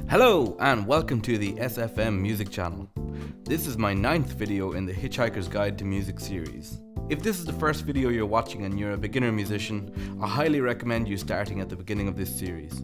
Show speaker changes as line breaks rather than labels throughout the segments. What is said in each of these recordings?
Hello and welcome to the SFM Music Channel. This is my 9th video in the Hitchhikers Guide to Music series. If this is the first video you're watching and you're a beginner musician, I highly recommend you starting at the beginning of this series.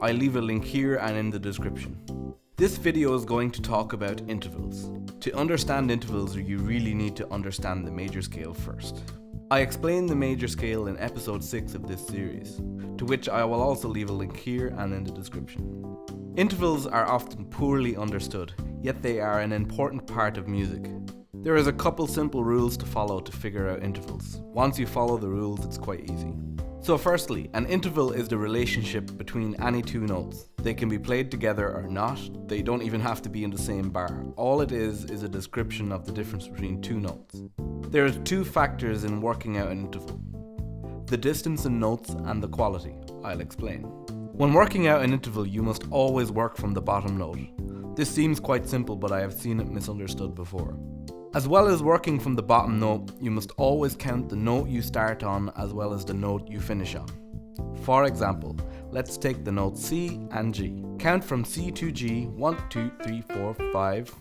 I'll leave a link here and in the description. This video is going to talk about intervals. To understand intervals, you really need to understand the major scale first. I explained the major scale in episode 6 of this series, to which I will also leave a link here and in the description. Intervals are often poorly understood, yet they are an important part of music. There is a couple simple rules to follow to figure out intervals. Once you follow the rules, it's quite easy. So firstly, an interval is the relationship between any two notes. They can be played together or not, they don't even have to be in the same bar. All it is a description of the difference between two notes. There are two factors in working out an interval: the distance in notes and the quality. I'll explain. When working out an interval, you must always work from the bottom note. This seems quite simple, but I have seen it misunderstood before. As well as working from the bottom note, you must always count the note you start on as well as the note you finish on. For example, let's take the notes C and G. Count from C to G, 1, 2, 3, 4, 5.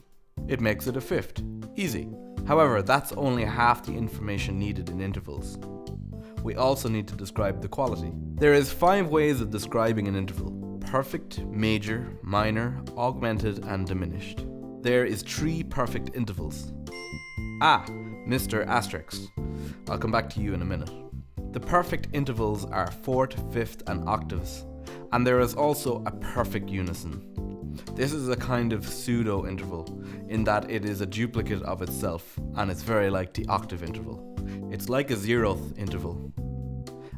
It makes it a fifth. Easy. However, that's only half the information needed in intervals. We also need to describe the quality. There is 5 ways of describing an interval: perfect, major, minor, augmented, and diminished. There is 3 perfect intervals. Mr. Asterix. I'll come back to you in a minute. The perfect intervals are 4th, 5th, and octaves, and there is also a perfect unison. This is a kind of pseudo interval in that it is a duplicate of itself, and it's very like the octave interval. It's like a 0th interval.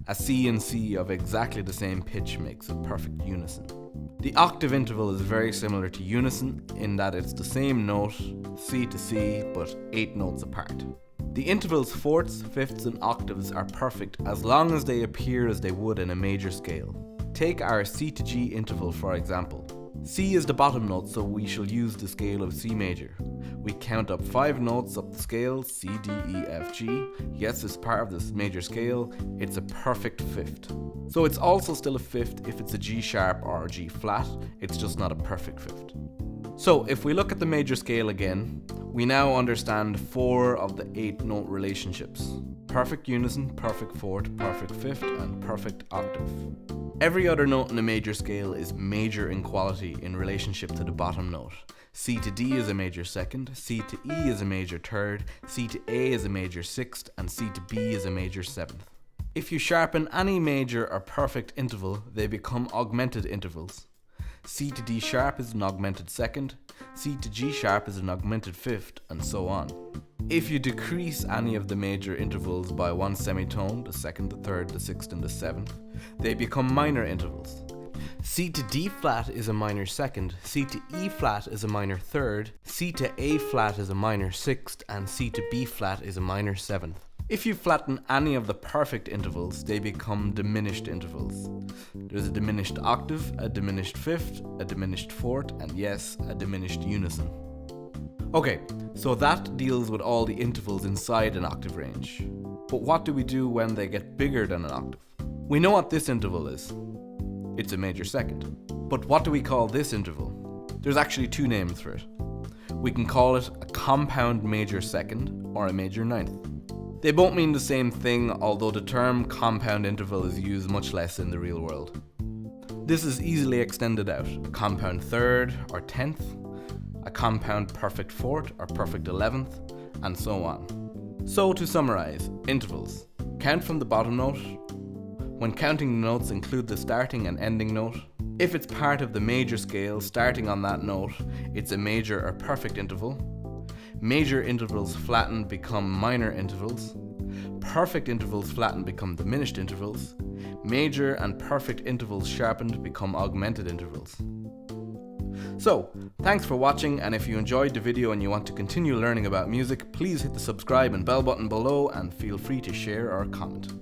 A C and C of exactly the same pitch makes a perfect unison. The octave interval is very similar to unison in that it's the same note, C to C, but 8 notes apart. The intervals 4ths, 5ths, and octaves are perfect as long as they appear as they would in a major scale. Take our C to G interval for example. C is the bottom note, so we shall use the scale of C major. We count up 5 notes up the scale, C, D, E, F, G. Yes, it's part of this major scale. It's a perfect fifth. So it's also still a fifth if it's a G sharp or a G flat. It's just not a perfect fifth. So if we look at the major scale again, we now understand 4 of the 8 note relationships: perfect unison, perfect fourth, perfect fifth, and perfect octave. Every other note in a major scale is major in quality in relationship to the bottom note. C to D is a major second, C to E is a major third, C to A is a major sixth, and C to B is a major seventh. If you sharpen any major or perfect interval, they become augmented intervals. C to D sharp is an augmented second, C to G sharp is an augmented fifth, and so on. If you decrease any of the major intervals by 1 semitone, the second, the third, the sixth, and the seventh, they become minor intervals. C to D flat is a minor second, C to E flat is a minor third, C to A flat is a minor sixth, and C to B flat is a minor seventh. If you flatten any of the perfect intervals, they become diminished intervals. There's a diminished octave, a diminished fifth, a diminished fourth, and yes, a diminished unison. Okay, so that deals with all the intervals inside an octave range. But what do we do when they get bigger than an octave? We know what this interval is. It's a major second. But what do we call this interval? There's actually 2 names for it. We can call it a compound major second or a major ninth. They both mean the same thing, although the term compound interval is used much less in the real world. This is easily extended out: a compound third or 10th, a compound perfect fourth or perfect 11th, and so on. So to summarize, intervals: count from the bottom note. When counting the notes, include the starting and ending note. If it's part of the major scale starting on that note, it's a major or perfect interval. Major intervals flattened become minor intervals. Perfect intervals flattened become diminished intervals. Major and perfect intervals sharpened become augmented intervals. So, thanks for watching, and if you enjoyed the video and you want to continue learning about music, please hit the subscribe and bell button below and feel free to share or comment.